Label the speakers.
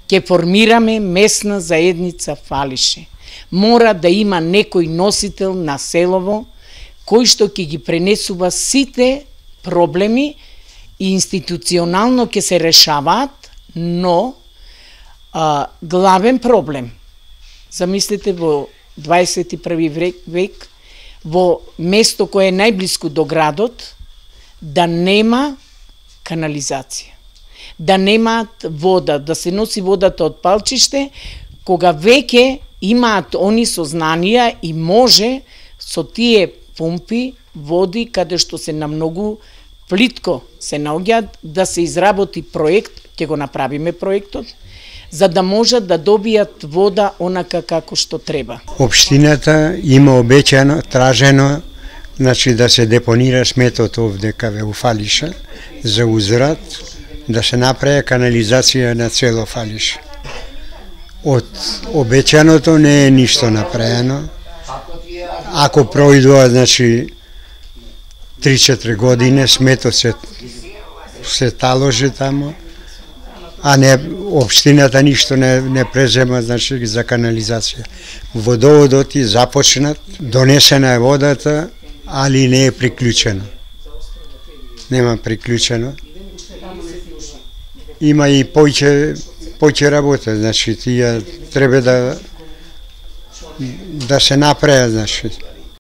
Speaker 1: Ке формираме местна заедница Фалише. Мора да има некој носител на селово кој што ќе ги пренесува сите проблеми и институционално ќе се решаваат, но главен проблем, замислите во 21 век, во место кое е најблиску до градот, да нема канализација, да немаат вода, да се носи водата од палчиште, кога веќе имаат они сознанија и може со тие помпи, води, каде што се на многу плитко се наоѓаат, да се изработи проект, ќе го направиме проектот, за да можат да добијат вода онака како што треба.
Speaker 2: Општината има обеќано, тражено, значи да се депонира сметот овде каве у Фалиша за узрат, да се направи канализација на цело Фалиша. Од обеќаното не е ништо направено. Ако пројдува, значи 3-4 години сметот се таложи тамо, а не општината ништо не презема, значи за канализација. Водоводот е започнат, донесена е водата, али не е приклучено. Нема приклучено. Има и поќе работа, значи тие треба да се направи, значи.